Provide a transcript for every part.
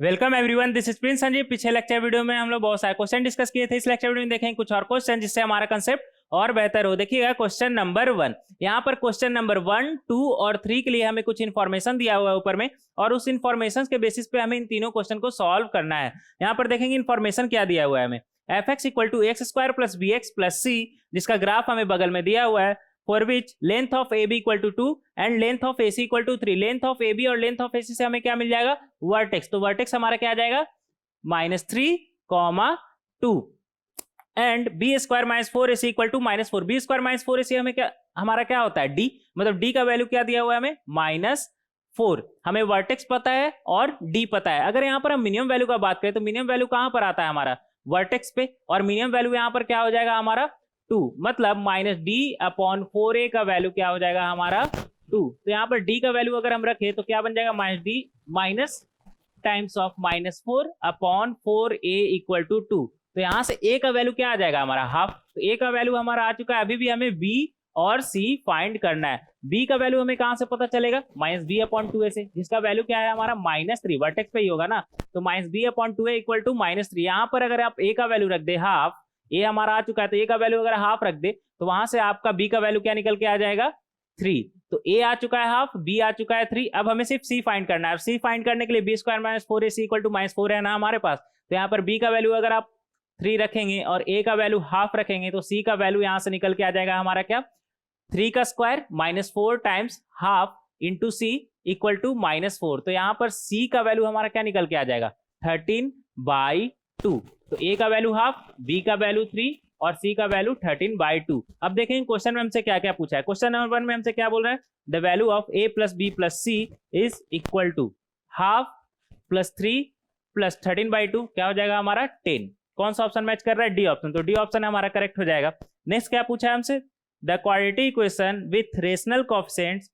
Welcome everyone, this is Prince Sanjeev. पिछले lecture video में हम लोग बहुत सारे क्वेश्चन डिस्कस किए थे। इस लेक्चर वीडियो में देखेंगे कुछ और क्वेश्चन जिससे हमारा कंसेप्ट और बेहतर हो। देखिएगा क्वेश्चन नंबर 1। यहाँ पर क्वेश्चन नंबर 1, 2 और 3 के लिए हमें कुछ इन्फॉर्मेशन दिया हुआ है ऊपर में, और उस इन्फॉर्मेशन के बेसिस पे हमें इन तीनों क्वेश्चन को सॉल्व करना है। यहाँ पर देखेंगे इन्फॉर्मेशन क्या दिया हुआ है हमें। F x equal to x square plus b x plus c, जिसका ग्राफ हमें बगल में दिया हुआ है। For which length of A B equal to 2 and length of A C equal to 3। Length of A B और length of A C से हमें क्या मिल जाएगा? वर्टेक्स। तो वर्टेक्स हमारा क्या आ जाएगा? -3, 2 and b square minus 4ac equal to -4। B square minus 4ac हमें क्या, हमारा क्या होता है? डी। मतलब डी का वैल्यू क्या दिया हुआ है हमें? -4। हमें वर्टेक्स पता है और डी पता है। अगर यहाँ पर हम मिनिमम वैल्यू का बात करें तो मिनिमम वैल्यू कहां पर आता है? हमारा वर्टेक्स पे। और मिनिमम वैल्यू यहाँ पर क्या हो जाएगा हमारा? 2। मतलब -d/4a का वैल्यू क्या हो जाएगा हमारा? 2। तो यहाँ पर डी का वैल्यू अगर हम रखें तो क्या बन जाएगा? -d minus times of -4/4a equal to 2। तो यहां से a का वैल्यू क्या आ जाएगा हमारा? हाफ। तो a का वैल्यू हमारा आ चुका है। अभी भी हमें b और c फाइंड करना है। b का वैल्यू हमें कहां से पता चलेगा? -b/2a से, जिसका वैल्यू क्या है हमारा? -3। वर्टेक्स पे ही होगा ना, तो -b/2a इक्वल टू -3। यहाँ पर अगर आप a का वैल्यू रख दे हाफ, a हमारा आ चुका है, तो a का वैल्यू अगर हाफ रख दे तो वहां से आपका b का वैल्यू क्या निकल के आ जाएगा? 3। तो a आ चुका है हाफ, b आ चुका है 3। अब हमें सिर्फ c फाइंड करना है। c फाइंड करने के लिए b square minus 4ac equal to -4 है ना हमारे पास। तो यहाँ पर b का वैल्यू अगर आप 3 रखेंगे और a का वैल्यू हाफ रखेंगे तो c का वैल्यू यहाँ से निकल के आ जाएगा हमारा क्या? 3 का square -4 times half into c equal to -4। तो यहाँ पर c का वैल्यू हमारा क्या निकल के आ जाएगा? 13/2। तो a का वैल्यू हाफ, b का वैल्यू 3 और c का वैल्यू 13/2। अब देखेंगे क्वेश्चन में हमसे क्या क्या पूछा है। क्वेश्चन नंबर 1 में हमसे क्या बोल रहा है? The value of a plus b plus c is equal to half plus 3 plus 13/2। क्या हो जाएगा हमारा? 10। कौन सा ऑप्शन मैच कर रहा है? D option. तो डी ऑप्शन हमारा करेक्ट हो जाएगा। नेक्स्ट क्या पूछा है हमसे? The quadratic equation with rational coefficients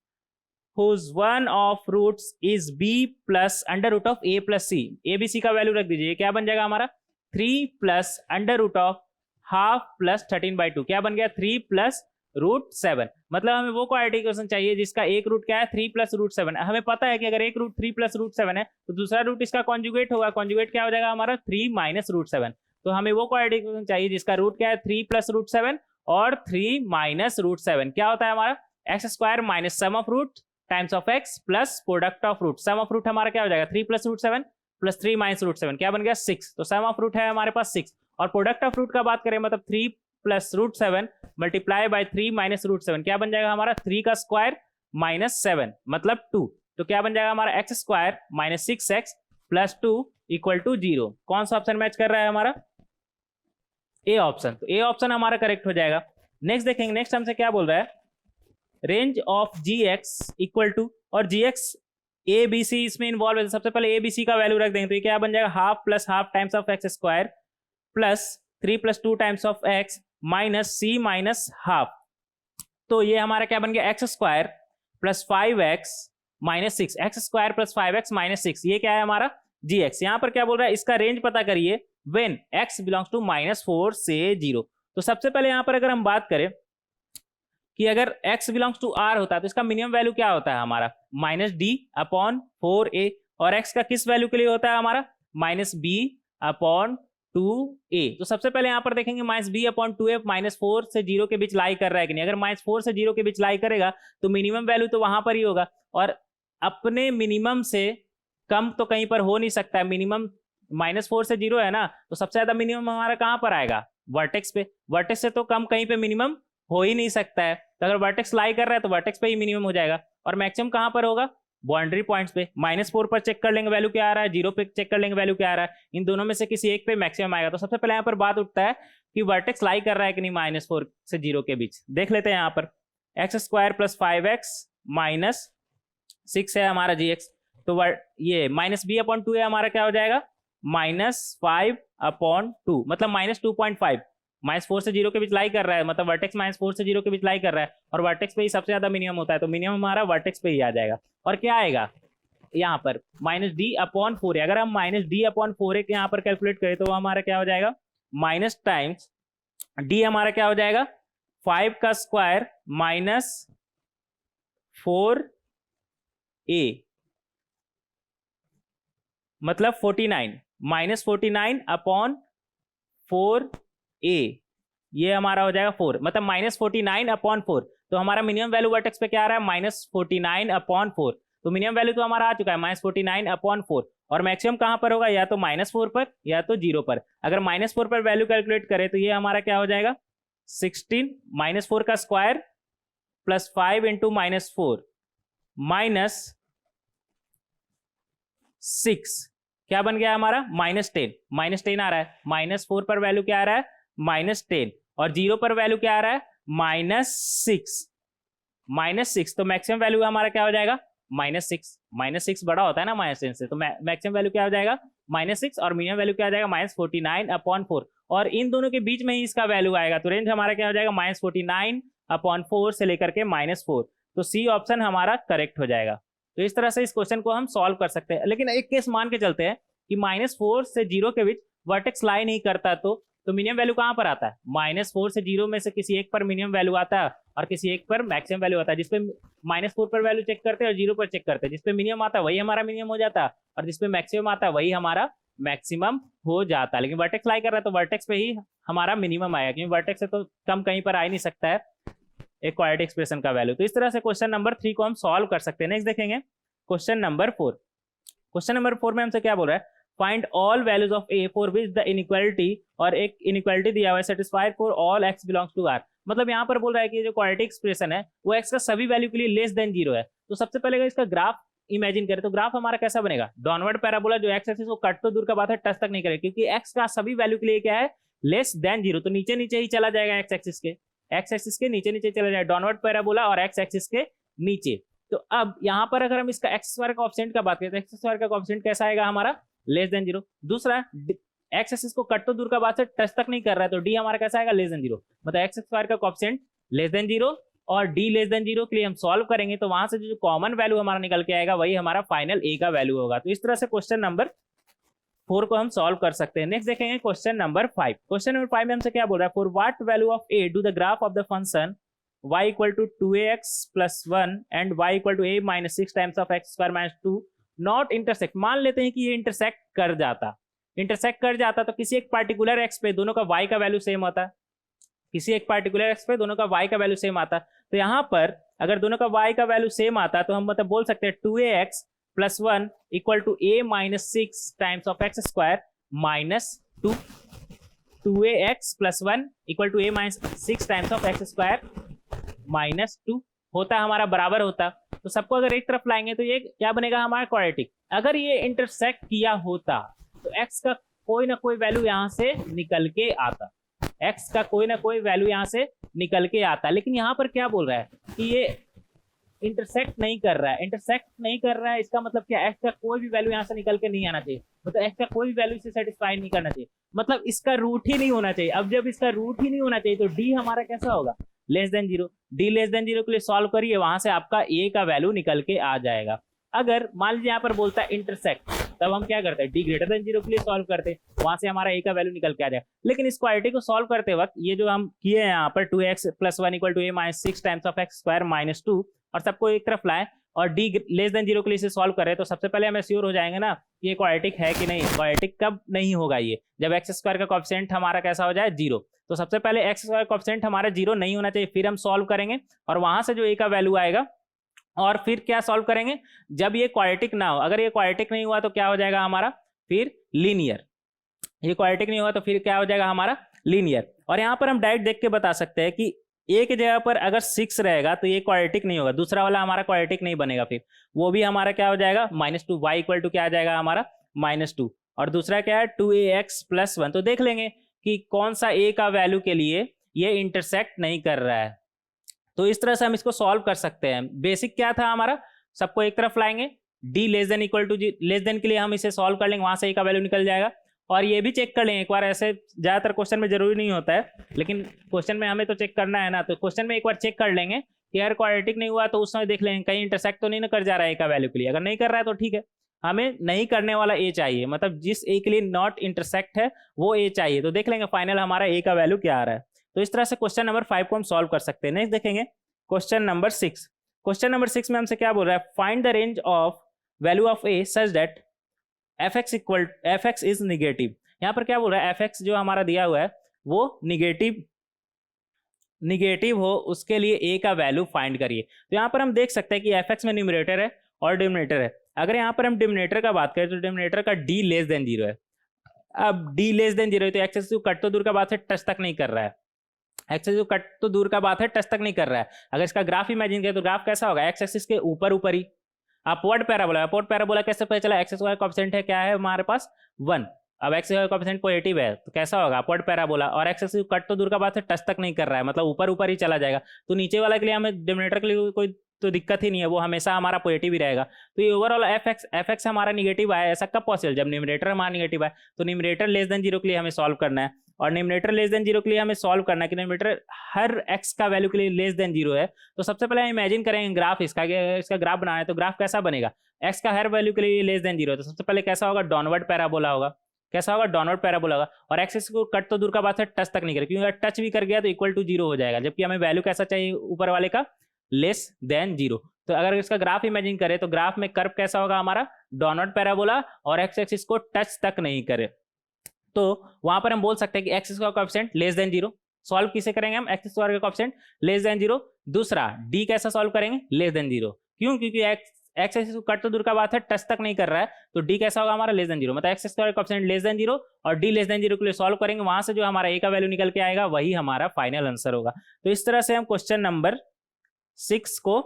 whose one of roots is b plus under root of a plus c। a b c का वैल्यू रख दीजिए। क्या बन जाएगा हमारा? 3 plus under root of half plus 13/2। क्या बन गया? 3 प्लस √7। मतलब हमें वो क्वाड्रेटिक इक्वेशन चाहिए जिसका एक रूट क्या है? 3 प्लस √7। हमें पता है कि अगर एक रूट 3 प्लस √7 है तो दूसरा रूट इसका कॉन्जुगेट होगा। कॉन्जुगेट क्या हो जाएगा हमारा? 3 माइनस √7। तो हमें वो क्वाड्रेटिक इक्वेशन चाहिए जिसका रूट क्या है? 3 प्लस √7 और 3 माइनस √7। क्या होता है हमारा? X square minus sum of root times of x plus product of root. Sum of root हमारा क्या हो जाएगा? 3 प्लस √7 प्लस 3 माइनस √7। क्या बन गया? 6। तो सम ऑफ रूट है हमारे पास 6। और प्रोडक्ट ऑफ रूट का बात करें मतलब 3 प्लस √7 मल्टीप्लाई बाय 3 माइनस √7। क्या बन जाएगा हमारा? 3 का स्क्वायर -7 मतलब 2। तो क्या बन जाएगा हमारा? X square minus 6x plus 2 equal to 0। कौन सा ऑप्शन मैच कर रहा है हमारा? A option. तो ए ऑप्शन हमारा करेक्ट हो जाएगा। नेक्स्ट देखेंगे, नेक्स्ट हमसे क्या बोल रहा है? Range of g x equal to, और g x A B C इसमें इन्वॉल्व है। सबसे पहले ए बी सी का वैल्यू रख देंगे तो ये क्या बन जाएगा? Half plus half times of x square plus 3 plus 2 times of x minus c minus half. तो ये हमारा क्या बन गया? X square plus 5x minus 6। X square plus 5x minus 6, ये क्या है हमारा? G x. यहाँ पर क्या बोल रहा है? इसका रेंज पता करिए व्हेन x बिलोंग्स टू -4 से 0। तो सबसे पहले यहाँ पर अगर हम बात करें कि अगर x बिलोंग्स टू r होता है तो इसका मिनिमम वैल्यू क्या होता है हमारा? -d/4a। और x का किस वैल्यू के लिए होता है हमारा? -b/2a। तो सबसे पहले यहां पर देखेंगे -b/2a -4 से 0 के बीच लाई कर रहा है कि नहीं। अगर -4 से 0 के बीच लाई करेगा तो मिनिमम वैल्यू तो वहां पर ही होगा, और अपने मिनिमम से कम तो कहीं पर हो नहीं सकता है। मिनिमम -4 से 0 है ना, तो सबसे ज्यादा मिनिमम हमारा कहां पर आएगा? वर्टेक्स पे। वर्टेक्स से तो कम कहीं पे मिनिमम हो ही नहीं सकता है। तो अगर वर्टेक्स लाई कर रहा है तो वर्टेक्स पे ही मिनिमम हो जाएगा। और मैक्सिमम कहां पर होगा? बाउंड्री पॉइंट्स पे। -4 पर चेक कर लेंगे वैल्यू क्या आ रहा है, 0 पे चेक कर लेंगे वैल्यू क्या आ रहा है। इन दोनों में से किसी एक पे मैक्सिमम आएगा। तो सबसे पहले यहाँ पर बात उठता है कि वर्टेक्स लाई कर रहा है कि नहीं -4 से 0 के बीच। देख लेते हैं यहाँ पर। X square plus 5x minus 6 है हमारा जी एक्स। तो ये -b/2 है हमारा क्या हो जाएगा? -5/2 मतलब -2.5। -4 से 0 के बीच लाई कर रहा है, मतलब वर्टेक्स -4 से 0 के बीच लाई कर रहा है, और वर्टेक्स पे ही सबसे ज्यादा मिनिमम होता है। तो मिनिमम हमारा वर्टेक्स पे ही आ जाएगा। और क्या आएगा यहाँ पर? -d/4a। अगर हम -d/4a यहाँ पर कैलकुलेट करें तो हमारा क्या हो जाएगा? माइनस टाइम्स d हमारा क्या हो जाएगा? 5 का स्क्वायर -4a मतलब 49 माइनस 49 अपॉन 4a, ये हमारा हो जाएगा 4, मतलब माइनस 49 अपॉन 4। तो हमारा मिनिमम वैल्यू वर्टेक्स पे क्या आ रहा है, माइनस 49 अपॉन 4। तो मिनिमम वैल्यू तो हमारा आ चुका है माइनस 49 अपॉन 4, और मैक्सिमम कहां पर होगा, या तो -4 पर या तो 0 पर। अगर -4 पर वैल्यू कैलकुलेट करें तो ये हमारा क्या हो जाएगा, 16 -4 का स्क्वायर प्लस 5 इंटू -4 माइनस 6, क्या बन गया हमारा, -10। -10 आ रहा है, -4 पर वैल्यू क्या आ रहा है, -10, और 0 पर वैल्यू क्या आ रहा है, -6। तो मैक्सिमम वैल्यू हमारा क्या हो जाएगा, -6। -6 बड़ा होता है ना -10 से, तो मैक्सिमम वैल्यू क्या हो जाएगा, -6, और मिनिमम वैल्यू क्या हो जाएगा, -49 अपॉन 4, और इन दोनों के बीच में ही इसका वैल्यू आएगा। तो रेंज हमारा क्या हो जाएगा, -49 अपॉन 4 से लेकर के -4। तो सी ऑप्शन हमारा करेक्ट हो जाएगा। तो इस तरह से इस क्वेश्चन को हम सॉल्व कर सकते हैं। लेकिन एक केस मान के चलते हैं कि -4 से 0 के बीच वर्टेक्स लाई नहीं करता, तो मिनिमम वैल्यू कहां पर आता है, -4 से 0 में से किसी एक पर मिनिमम वैल्यू आता है और किसी एक पर मैक्सिमम वैल्यू आता है। जिसपे -4 पर वैल्यू चेक करते हैं और 0 पर चेक करते हैं, जिसपे मिनिमम आता है वही हमारा मिनिमम हो जाता है, और जिसपे मैक्सिमम आता है वही हमारा मैक्सिमम हो जाता है। लेकिन वर्टेक्स लाई कर रहा है तो वर्टेक्स पे ही हमारा मिनिमम आएगा, क्योंकि वर्टेक्स से तो कम कहीं पर आ ही नहीं सकता है एक क्वाड्रेटिक एक्सप्रेशन का वैल्यू। तो इस तरह से क्वेश्चन नंबर 3 को हम सॉल्व कर सकते हैं। नेक्स्ट देखेंगे क्वेश्चन नंबर 4। क्वेश्चन नंबर 4 में हमसे क्या बोल रहा है, find all values of a for which the inequality, और एक इनइक्वालिटी दिया हुआ है, satisfied for all x belongs to r. मतलब यहाँ पर बोल रहा है कि जो क्वाड्रेटिक एक्सप्रेशन है वो एक्स का सभी वैल्यू के लिए लेस देन 0 है। तो सबसे पहले अगर इसका ग्राफ इमेजिन करें तो ग्राफ हमारा कैसा बनेगा, डाउनवर्ड पैराबोला, जो एक्स एक्सिस को कट तो दूर का बात है, टच तक नहीं करेगा, क्योंकि एक्स का सभी वैल्यू के लिए क्या है, लेस देन 0। तो नीचे नीचे ही चला जाएगा, एक्स एक्सिस के नीचे नीचे चला जाएगा, डाउनवर्ड पैराबोला और एक्स एक्सिस के नीचे। तो अब यहाँ पर अगर हम इसका एक्स स्क्वायर का कोएफिशिएंट का बात करें तो एक्स स्क्वायर का कोएफिशिएंट कैसा आएगा हमारा, लेस देन 0। दूसरा, एक्स एक्सिस को कट तो दूर का बात से टच तक नहीं कर रहा है, तो डी हमारा कैसा आएगा, लेस देन 0। मतलब एक्स स्क्वायर का कोएफिशिएंट लेस देन 0 और डी लेस देन 0 के लिए हम सॉल्व करेंगे तो वहां से जो कॉमन वैल्यू हमारा निकल के आएगा वही हमारा फाइनल ए का वैल्यू होगा। तो इस तरह से क्वेश्चन नंबर 4 को हम सॉल्व कर सकते हैं। नेक्स्ट देखेंगे क्वेश्चन नंबर 5। क्वेश्चन नंबर 5 में हमसे क्या बोल रहा है, for what value of A do the graph of the function y equal to 2ax plus 1 and y equal to a minus 6 times of x square minus 2 not intersect। मान लेते हैं कि ये इंटरसेक्ट कर जाता तो किसी एक पार्टिकुलर x पे दोनों का y का वैल्यू सेम होता, किसी एक पार्टिकुलर x पे दोनों का y का वैल्यू सेम आता। तो यहाँ पर अगर दोनों का y का वैल्यू सेम आता तो हम मतलब बोल सकते हैं 2ax plus 1 equal to a minus 6 times of x square minus 2, 2ax plus 1 equal to a minus 6 times of x square -2 होता हमारा बराबर होता। तो सबको अगर एक तरफ लाएंगे तो ये क्या बनेगा हमारा क्वाड्रेटिक। अगर ये इंटरसेक्ट किया होता तो x का कोई ना कोई वैल्यू यहाँ से निकल के आता, x का कोई ना कोई वैल्यू यहाँ से निकल के आता। लेकिन यहाँ पर क्या बोल रहा है कि ये इंटरसेक्ट नहीं कर रहा है, इसका मतलब क्या, x का कोई भी वैल्यू यहाँ से निकल के नहीं आना चाहिए, मतलब x का कोई भी वैल्यू से सेटिस्फाई नहीं करना चाहिए, मतलब इसका रूट ही नहीं होना चाहिए। अब जब इसका रूट ही नहीं होना चाहिए तो d हमारा कैसा होगा, less than 0। D less than 0 के लिए सॉल्व करिए, वहां से आपका ए का वैल्यू निकल के आ जाएगा। अगर मान लीजिए यहाँ पर बोलता है इंटरसेक्ट, तब हम क्या करते हैं, डी ग्रेटर देन 0 के लिए सॉल्व करते हैं, वहां से हमारा ए का वैल्यू निकल के आ जाएगा। लेकिन इस क्वाड्रेटिक को सॉल्व करते वक्त ये जो हम किए हैं यहाँ पर 2x plus 1 equal to a minus 6 times of x square minus 2 और सबको एक तरफ लाएं और डी लेस देन 0 के लिए इसे सॉल्व करें, तो सबसे पहले हमें श्योर हो जाएंगे ना कि ये क्वाड्रेटिक है कि नहीं। क्वाड्रेटिक कब नहीं होगा, ये जब एक्स स्क्वायर का कोएफिशिएंट हमारा कैसा हो जाए, 0। तो सबसे पहले एक्स स्क्वायर कोएफिशिएंट हमारा 0 नहीं होना चाहिए, फिर हम सॉल्व करेंगे और वहां से जो ए का वैल्यू आएगा, और फिर क्या सॉल्व करेंगे जब ये क्वाड्रेटिक ना हो। अगर ये क्वाड्रेटिक नहीं हुआ तो क्या हो जाएगा हमारा, फिर लीनियर। ये क्वाड्रेटिक नहीं हुआ तो फिर क्या हो जाएगा हमारा, लीनियर। और यहाँ पर हम डायरेक्ट देख के बता सकते हैं कि ए की जगह पर अगर 6 रहेगा तो ये क्वाड्रेटिक नहीं होगा, दूसरा वाला हमारा क्वाड्रेटिक नहीं बनेगा, फिर वो भी हमारा क्या हो जाएगा, -2। y इक्वल टू क्या आ जाएगा हमारा, -2। और दूसरा क्या है 2ax plus 1। तो देख लेंगे कि कौन सा ए का वैल्यू के लिए ये इंटरसेक्ट नहीं कर रहा है। तो इस तरह से हम इसको सॉल्व कर सकते हैं। बेसिक क्या था हमारा, सबको एक तरफ लाएंगे, d less than equal to less than के लिए हम इसे सॉल्व कर लेंगे, वहां से ए का वैल्यू निकल जाएगा। और ये भी चेक कर लेंगे एक बार, ऐसे ज्यादातर क्वेश्चन में जरूरी नहीं होता है, लेकिन क्वेश्चन में हमें तो चेक करना है ना, तो क्वेश्चन में एक बार चेक कर लेंगे कि यार क्वाड्रेटिक नहीं हुआ तो उस समय देख लेंगे कहीं इंटरसेक्ट तो नहीं ना कर जा रहा है ए का वैल्यू के लिए। अगर नहीं कर रहा है तो ठीक है, हमें नहीं करने वाला ए चाहिए, मतलब जिस ए के लिए नॉट इंटरसेक्ट है वो ए चाहिए। तो देख लेंगे फाइनल हमारा ए का वैल्यू क्या आ रहा है। तो इस तरह से क्वेश्चन नंबर 5 को हम सॉल्व कर सकते हैं। नेक्स्ट देखेंगे क्वेश्चन नंबर 6। क्वेश्चन नंबर 6 में हमसे क्या बोल रहा है, find the range of value of A such that F x is negative. यहाँ पर क्या बोल रहा है, एफ एक्स जो हमारा दिया हुआ है वो निगेटिव हो, उसके लिए ए का वैल्यू फाइंड करिए। तो यहाँ पर हम देख सकते हैं कि एफ एक्स में न्यूमरेटर है और डिनोमिनेटर है। अगर यहाँ पर हम डिनोमिनेटर का बात करें तो डिनोमिनेटर का डी लेस देन जीरो है। अब डी लेस देन जीरो है तो एक्स एक्सिस कट तो दूर का बात है, टच तक नहीं कर रहा है। एक्स एक्सिस कट तो दूर का बात है, टच तक नहीं कर रहा है। अगर इसका ग्राफ इमेजिन करें तो ग्राफ कैसा होगा, एक्स एक्सिस के ऊपर ऊपर ही अपवर्ड पैराबोला। अपवर्ड पैराबोला कैसे पता चला, एक्स का कोएफिशिएंट है क्या है हमारे पास 1। अब एक्स का कोएफिशिएंट पॉजिटिव है तो कैसा होगा, अपवर्ड पैराबोला। और एक्स एक्सिस कट तो दूर का बात है, टच तक नहीं कर रहा है, मतलब ऊपर ऊपर ही चला जाएगा। तो नीचे वाला के लिए हमें डिनोमिनेटर के लिए कोई तो दिक्कत ही नहीं है, वो हमेशा हमारा पॉजिटिव ही रहेगा। तो ये ओवरऑल एफ एक्स हमारा निगेटिव आया, ऐसा कब पॉसिबल, जब न्यूमरेटर हमारा निगेटिव है। तो न्यूमरेटर लेस देन जीरो के लिए हमें सॉल्व करना है, और न्यूमरेटर लेस देन जीरो के लिए हमें सॉल्व करना है कि न्यूमरेटर हर एक्स का वैल्यू के लिए लेस देन जीरो है। तो सबसे पहले हम इमेजिन करेंगे ग्राफ इसका ग्राफ बनाना है तो ग्राफ कैसा बनेगा, एक्स का हर वैल्यू के लिए लेस देन जीरो है तो सबसे पहले कैसा होगा, डाउनवर्ड पैराबोला होगा। कैसा होगा, डाउनवर्ड पैराबोला होगा। और एक्सिस को कट तो दूर का बात है, टच तक नहीं करे, क्योंकि अगर टच भी कर गया तो इक्वल टू जीरो हो जाएगा, जबकि हमें वैल्यू कैसा चाहिए ऊपर वाले का, लेस देन जीरो। तो अगर इसका ग्राफ इमेजिन करें तो ग्राफ में कर्व कैसा होगा हमारा, डाउनवर्ड पैराबोला, और एक्स एक्सिस को टच तक नहीं करे। तो वहां पर हम बोल सकते हैं कि एक्स का coefficient less than zero. Solve किसे करेंगे हम, एक्स स्क्वायर का कोएफिशिएंट लेस देन जीरो। दूसरा डी कैसा सॉल्व करेंगे, लेस देन जीरो। क्यों, क्योंकि एक्स एक्सिस को कट तो दूर का बात है, टच तक नहीं कर रहा है, तो डी कैसा होगा हमारा, लेस देन जीरो। मतलब एक्स स्क्वायर का कोएफिशिएंट लेस देन जीरो और डी लेस देन जीरो के लिए सॉल्व करेंगे, वहां से जो हमारा ए का वैल्यू निकल के आएगा वही हमारा फाइनल आंसर होगा। तो इस तरह से हम क्वेश्चन नंबर 6 को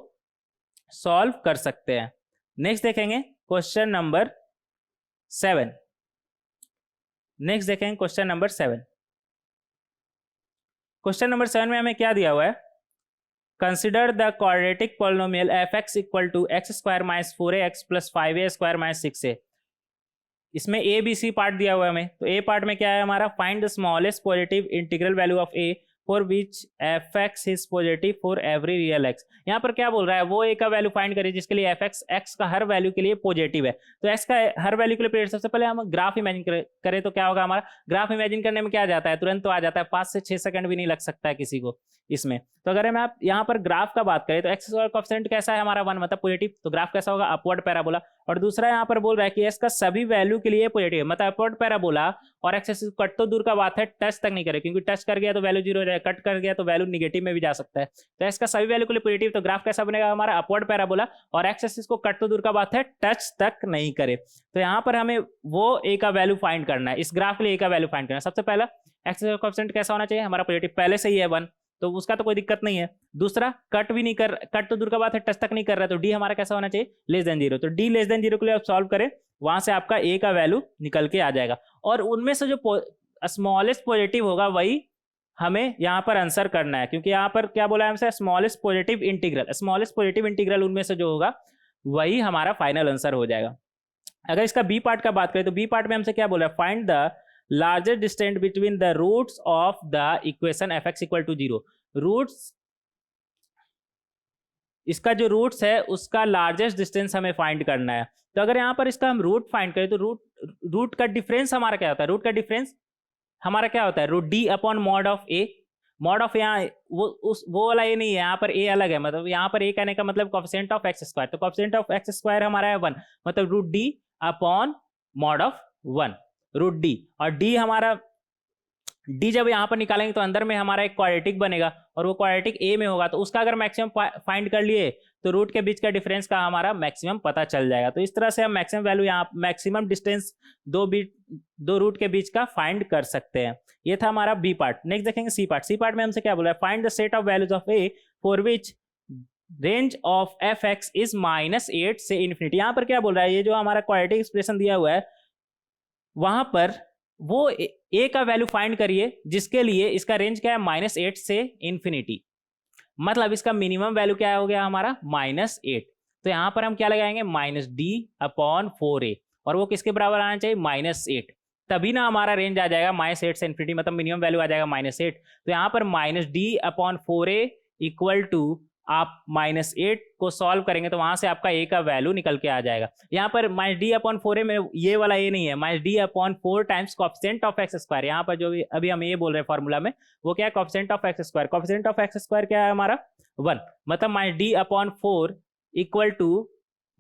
सॉल्व कर सकते हैं। नेक्स्ट देखेंगे क्वेश्चन नंबर 7। नेक्स्ट देखेंगे क्वेश्चन नंबर 7। क्वेश्चन नंबर 7 में हमें क्या दिया हुआ है, consider the quadratic polynomial f x equal to x square minus 4ax plus 5a square minus 6a। इसमें ए बी सी पार्ट दिया हुआ है हमें। तो ए पार्ट में क्या है हमारा, find the smallest positive integral value of a for which F x is positive for every real x. यहाँ पर क्या बोल रहा है, वो ए का वैल्यू फाइंड करिए जिसके लिए एफ एक्स का हर वैल्यू के लिए पॉजिटिव है। तो एक्स का हर वैल्यू के लिए सबसे पहले हम ग्राफ इमेजिन करें तो क्या होगा हमारा, ग्राफ इमेजिन करने में क्या आ जाता है, तुरंत तो आ जाता है, 5 से 6 सेकंड भी नहीं लग सकता है किसी को इसमें। तो अगर हम आप यहाँ पर ग्राफ का बात करें तो एक्स का कोएफिशिएंट कैसा है हमारा 1, मतलब पॉजिटिव, तो ग्राफ कैसा होगा, अपवर्ड पैराबोला। और दूसरा यहाँ पर बोल रहा है कि एक्स का सभी वैल्यू के लिए पॉजिटिव है, मतलब अपवर्ड पैराबोला, और एक्स एक्सिस कट तो दूर का बात है, टच तक नहीं करे, क्योंकि टच कर गया तो वैल्यू जीरो हो जाएगा, कट कर गया तो वैल्यू निगेटिव में भी जा सकता है। तो एक्स का सभी वैल्यू के लिए पॉजिटिव, तो ग्राफ कैसा बनेगा हमारा, अपवर्ड पैराबोला, और एक्स एक्सिस को कट तो दूर का बात है, टच तक नहीं करे। तो यहाँ पर हमें वो ए का वैल्यू फाइंड करना है, इस ग्राफ के लिए ए का वैल्यू फाइंड करना है। सबसे पहला एक्स का कोएफिशिएंट कैसा होना चाहिए हमारा, पॉजिटिव, पहले से ही है 1, तो उसका तो कोई दिक्कत नहीं है। दूसरा कट भी नहीं कर, कट तो दूर का बात है, टच तक नहीं कर रहा है, तो डी हमारा कैसा होना चाहिए, लेस देन जीरो। तो डी लेस देन जीरो के लिए आप सॉल्व करें, वहां से आपका ए का वैल्यू निकल के आ जाएगा, और उनमें से जो स्मॉलेस्ट पॉजिटिव होगा वही हमें यहाँ पर आंसर करना है, क्योंकि यहाँ पर क्या बोला है हमसे, smallest positive integral, smallest positive integral उनमें से जो होगा वही हमारा फाइनल आंसर हो जाएगा। अगर इसका बी पार्ट का बात करें तो बी पार्ट में हमसे क्या बोला है, find the largest distance between the roots of the equation f x equal to zero. Roots, इसका जो रूट्स है उसका लार्जेस्ट डिस्टेंस हमें फाइंड करना है। तो अगर यहाँ पर इसका हम रूट फाइंड करें तो रूट का डिफरेंस हमारा क्या होता है, रूट का डिफरेंस हमारा क्या होता है, root d upon mod of a. Mod of यहाँ वो वाला ए नहीं है, यहाँ पर ए अलग है, मतलब यहाँ पर ए कहने का मतलब कोएफिशिएंट ऑफ एक्स स्क्वायर, तो कोएफिशिएंट ऑफ एक्स स्क्वायर हमारा है 1, मतलब root d upon mod of 1, root d. और डी हमारा, डी जब यहाँ पर निकालेंगे तो अंदर में हमारा एक क्वाड्रेटिक बनेगा, और वो क्वाड्रेटिक ए में होगा, तो उसका अगर मैक्सिमम फाइंड कर लिए तो रूट के बीच का डिफरेंस का हमारा मैक्सिमम पता चल जाएगा। तो इस तरह से हम मैक्सिमम वैल्यू, यहाँ मैक्सिमम डिस्टेंस दो रूट के बीच का फाइंड कर सकते हैं। ये था हमारा बी पार्ट। नेक्स्ट देखेंगे सी पार्ट। सी पार्ट में हमसे क्या बोला है, find the set of values of a for which range of F x is -8 से इन्फिनिटी। यहाँ पर क्या बोल रहा है, ये जो हमारा क्वाड्रेटिक एक्सप्रेशन दिया हुआ है वहां पर वो ए का वैल्यू फाइंड करिए जिसके लिए इसका रेंज क्या है, -8 से इन्फिनिटी, मतलब इसका मिनिमम वैल्यू क्या हो गया हमारा, -8। तो यहां पर हम क्या लगाएंगे, -d/4a, और वो किसके बराबर आना चाहिए, -8, तभी ना हमारा रेंज आ जाएगा -8 से इन्फिनिटी, मतलब मिनिमम वैल्यू आ जाएगा -8। तो यहाँ पर -d/4a इक्वल टू आप -8 को सॉल्व करेंगे तो वहां से आपका ए का वैल्यू निकल के आ जाएगा। यहाँ पर -d/4a में ये वाला ए नहीं है, -d/4 times coefficient of x square. यहाँ पर जो भी अभी हम ये बोल रहे हैं फॉर्मूला में, वो क्या है, coefficient of x square. Coefficient of x square क्या है हमारा 1, मतलब -d/4 इक्वल टू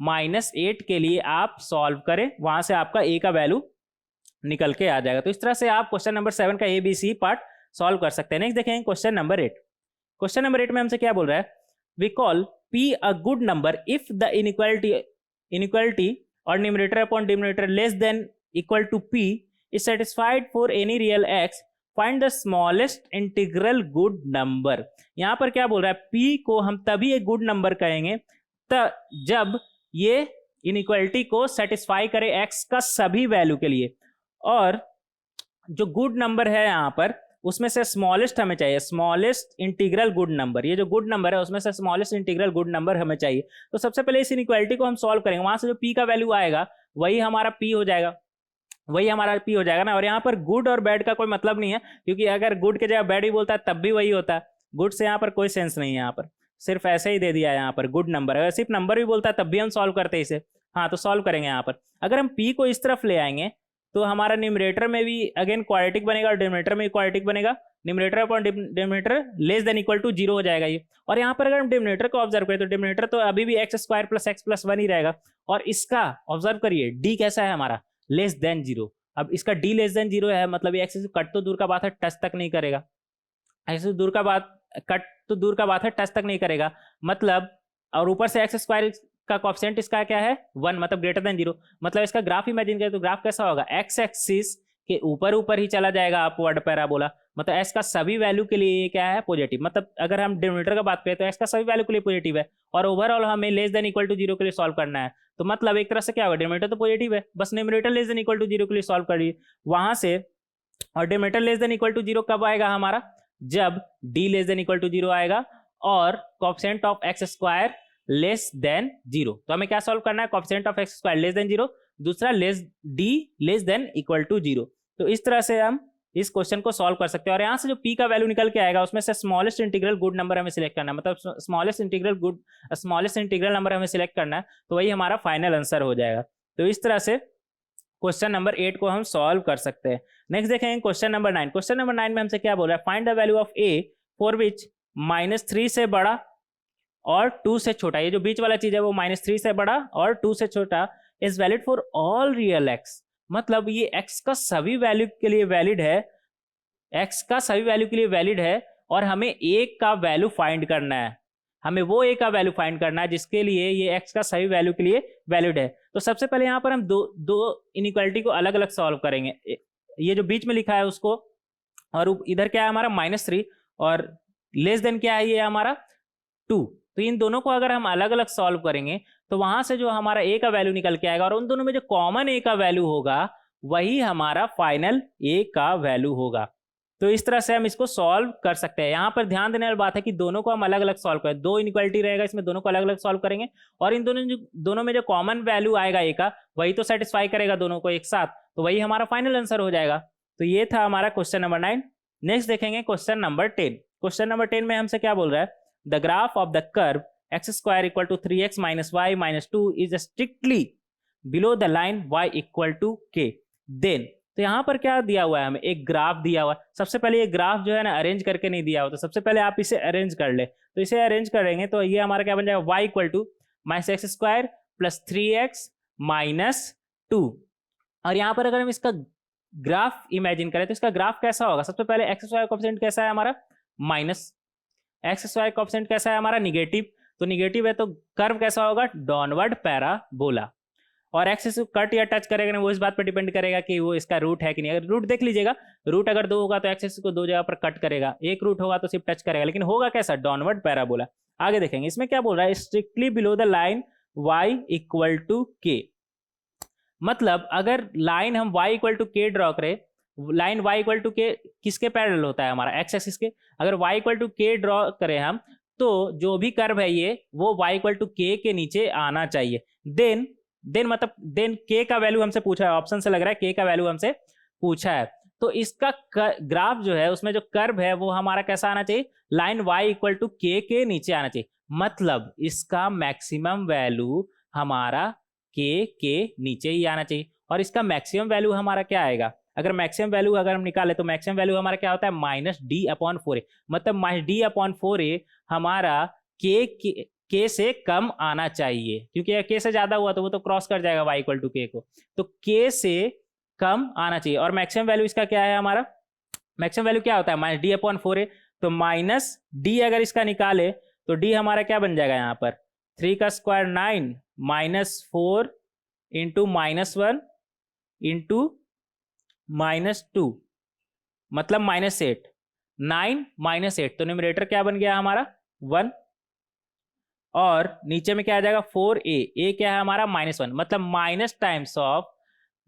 -8 के लिए आप सॉल्व करें, वहां से आपका ए का वैल्यू निकल के आ जाएगा। तो इस तरह से आप क्वेश्चन नंबर 7 का ABC पार्ट सॉल्व कर सकते हैं। नेक्स्ट देखेंगे क्वेश्चन नंबर 8। क्वेश्चन नंबर 8 में हमसे क्या बोल रहा है, we call P a good number if the inequality और numerator upon denominator less than equal to P is satisfied for any real x, find the smallest integral good number। यहां पर क्या बोल रहा है, P को हम तभी एक गुड नंबर कहेंगे जब ये इनइक्वालिटी को सेटिस्फाई करे x का सभी वैल्यू के लिए, और जो गुड नंबर है यहां पर उसमें से स्मॉलेस्ट हमें चाहिए, स्मॉलेस्ट इंटीग्रल गुड नंबर। ये जो गुड नंबर है उसमें से स्मॉलेस्ट इंटीग्रल गुड नंबर हमें चाहिए। तो सबसे पहले इस इनइक्वालिटी को हम सॉल्व करेंगे, वहां से जो P का वैल्यू आएगा वही हमारा P हो जाएगा, वही हमारा P हो जाएगा ना। और यहाँ पर गुड और बैड का कोई मतलब नहीं है, क्योंकि अगर गुड के जगह बैड ही बोलता है तब भी वही होता है। गुड से यहाँ पर कोई सेंस नहीं है, यहाँ पर सिर्फ ऐसे ही दे दिया है यहाँ पर गुड नंबर। अगर सिर्फ नंबर भी बोलता है तब भी हम सॉल्व करते हैं इसे। हाँ, तो सॉल्व करेंगे यहाँ पर। अगर हम P को इस तरफ ले आएंगे तो हमारा न्यूमरेटर में भी अगेन क्वाड्रेटिक बनेगा और डिनोमिनेटर में क्वाड्रेटिक बनेगा। Numerator upon denominator less than equal to 0 हो जाएगा ये। और यहाँ पर अगर हम डिनोमिनेटर को ऑब्जर्व करें तो डिनोमिनेटर तो अभी भी x square plus x plus 1 ही रहेगा। और इसका ऑब्जर्व करिए d कैसा है हमारा, लेस देन 0। अब इसका d लेस देन 0 है, मतलब ये x से कट तो दूर का बात है, टच तक नहीं करेगा। x से दूर का बात, कट तो दूर का बात है, टच तक नहीं करेगा मतलब। और ऊपर से x स्क्वायर का कोएफिशिएंट इसका क्या है 1, मतलब ग्रेटर देन 0। मतलब इसका ग्राफ इमेजिन करें तो ग्राफ कैसा होगा, x एक्सिस के ऊपर ऊपर ही चला जाएगा अपवर्ड पैराबोला। मतलब x का सभी वैल्यू के लिए ये क्या है, पॉजिटिव। मतलब अगर हम डिनोमिनेटर का बात करें तो x का सभी वैल्यू के लिए पॉजिटिव है, और ओवरऑल हमें लेस देन इक्वल टू 0 के लिए सॉल्व करना है। तो मतलब एक तरह से क्या होगा, डिनोमिनेटर तो पॉजिटिव है, बस numerator less than equal to 0 के लिए सॉल्व करिए वहां से। और denominator less than equal to 0 कब आएगा हमारा, जब d less than equal to 0 आएगा और coefficient of x square less than 0। तो हमें क्या सॉल्व करना है, coefficient of x square less than 0, दूसरा d less than equal to 0। तो इस तरह से हम इस क्वेश्चन को सॉल्व कर सकते हैं। और यहाँ से जो P का वैल्यू निकल के आएगा उसमें से स्मॉलेस्ट इंटीग्रल गुड नंबर हमें सिलेक्ट करना है, मतलब स्मॉलेस्ट इंटीग्रल नंबर हमें सिलेक्ट करना है, तो वही हमारा फाइनल आंसर हो जाएगा। तो इस तरह से क्वेश्चन नंबर 8 को हम सॉल्व कर सकते हैं। नेक्स्ट देखेंगे क्वेश्चन नंबर 9। क्वेश्चन नंबर 9 में हमसे क्या बोल रहा है, find the value of a for which -3 से बड़ा और 2 से छोटा, ये जो बीच वाला चीज है वो -3 से बड़ा और 2 से छोटा, is valid for all real x। मतलब ये x का सभी वैल्यू के लिए वैलिड है, x का सभी वैल्यू के लिए वैलिड है, और हमें a का वैल्यू फाइंड करना है। हमें वो a का वैल्यू फाइंड करना है जिसके लिए ये x का सभी वैल्यू के लिए वैलिड है। तो सबसे पहले यहाँ पर हम दो इनइक्वालिटी को अलग अलग सॉल्व करेंगे। ये जो बीच में लिखा है उसको, और इधर क्या है हमारा -3, और लेस देन क्या है ये हमारा 2। तो इन दोनों को अगर हम अलग अलग सॉल्व करेंगे तो वहां से जो हमारा a का वैल्यू निकल के आएगा, और उन दोनों में जो कॉमन a का वैल्यू होगा वही हमारा फाइनल a का वैल्यू होगा। तो इस तरह से हम इसको सॉल्व कर सकते हैं। यहाँ पर ध्यान देने वाली बात है कि दोनों को हम अलग अलग सॉल्व करें, दो इनइक्वालिटी रहेगा इसमें, दोनों को अलग अलग सॉल्व करेंगे, और इन दोनों में जो कॉमन वैल्यू आएगा a का वही तो सेटिस्फाई करेगा दोनों को एक साथ, तो वही हमारा फाइनल आंसर हो जाएगा। तो ये था हमारा क्वेश्चन नंबर 9। नेक्स्ट देखेंगे क्वेश्चन नंबर 10। क्वेश्चन नंबर 10 में हमसे क्या बोल रहा है, the graph of the curve x square equal to 3x minus y minus 2 is strictly below the line y equal to k then. तो यहाँ पर क्या दिया हुआ है, हमें एक ग्राफ दिया हुआ है। सबसे पहले ये ग्राफ जो है ना अरेंज करके नहीं दिया हुआ, तो सबसे पहले आप इसे अरेंज कर ले। तो इसे अरेंज करेंगे तो ये हमारा क्या बन जाएगा, y equal to minus x square plus 3x minus 2। और यहाँ पर अगर हम इसका ग्राफ इमेजिन करें तो इसका ग्राफ कैसा होगा, सबसे पहले एक्स स्क्वायर कोएफिशिएंट कैसा है हमारा माइनस, एक्स स्क्वायर कोएफिशिएंट कैसा है हमारा निगेटिव, तो निगेटिव है तो कर्व कैसा होगा डाउनवर्ड पैराबोला। और एक्सिस को कट या टच करेगा ना, वो इस बात पर डिपेंड करेगा कि वो इसका रूट है कि नहीं। अगर रूट देख लीजिएगा, रूट अगर 2 होगा तो एक्सिस को 2 जगह पर कट करेगा, एक रूट होगा तो सिर्फ टच करेगा, लेकिन होगा कैसा डाउनवर्ड पैराबोला। आगे देखेंगे इसमें क्या बोल रहा है, strictly below the line y equal to k। मतलब अगर लाइन हम y equal to k draw करें, line y equal to k किसके पैरेलल होता है हमारा x एक्सिस के, अगर y equal to k draw करें हम तो जो भी कर्व है ये वो y इक्वल टू k के नीचे आना चाहिए। देन मतलब देन k का वैल्यू हमसे पूछा है, ऑप्शन से लग रहा है k का वैल्यू हमसे पूछा है, तो इसका ग्राफ जो है उसमें जो कर्व है वो हमारा कैसा आना चाहिए, line y equal to k के नीचे आना चाहिए। मतलब इसका मैक्सिमम वैल्यू हमारा k के नीचे ही आना चाहिए। और इसका मैक्सिमम वैल्यू हमारा क्या आएगा, अगर मैक्सिमम वैल्यू अगर हम निकाले तो मैक्सिमम वैल्यू हमारा क्या होता है -d/4a। मतलब -d/4a हमारा k k से कम आना चाहिए, क्योंकि k से ज्यादा हुआ तो वो तो क्रॉस कर जाएगा y इक्वल टू k को, तो k से कम आना चाहिए। और मैक्सिमम वैल्यू इसका क्या है, हमारा मैक्सिमम वैल्यू क्या होता है, माइनस डी अपॉन 4 है, तो माइनस डी अगर इसका निकाले तो डी हमारा क्या बन जाएगा यहाँ पर 3 का स्क्वायर 9 माइनस 4 इंटू -1 इंटू -2 मतलब -8, 9 -8, तो न्यूमरेटर क्या बन गया हमारा 1, और नीचे में क्या आ जाएगा 4a, a क्या है हमारा -1, मतलब minus times of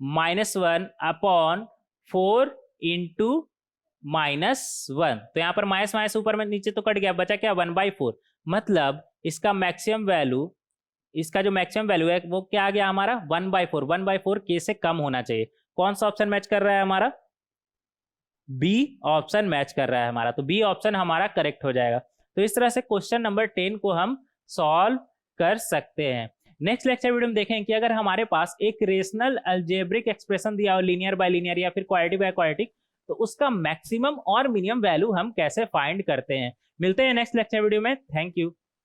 -1 upon 4 into -1, तो यहाँ पर माइनस माइनस ऊपर में नीचे तो कट गया, बचा क्या 1/4, मतलब इसका मैक्सिमम वैल्यू, इसका जो मैक्सिमम वैल्यू है वो क्या आ गया हमारा 1/4, 1/4 k से कम होना चाहिए। कौन सा ऑप्शन मैच कर रहा है हमारा, बी ऑप्शन मैच कर रहा है हमारा, तो बी ऑप्शन हमारा करेक्ट हो जाएगा। तो इस तरह से क्वेश्चन नंबर 10 को हम सॉल्व कर सकते हैं। नेक्स्ट लेक्चर वीडियो में देखें कि अगर हमारे पास एक रेशनल अलजेब्रिक एक्सप्रेशन दिया हो, लीनियर बाय लीनियर या फिर क्वाड्रेटिक बाय क्वाड्रेटिक, तो उसका मैक्सिमम और मिनिमम वैल्यू हम कैसे फाइंड करते हैं। मिलते हैं नेक्स्ट लेक्चर वीडियो में, थैंक यू।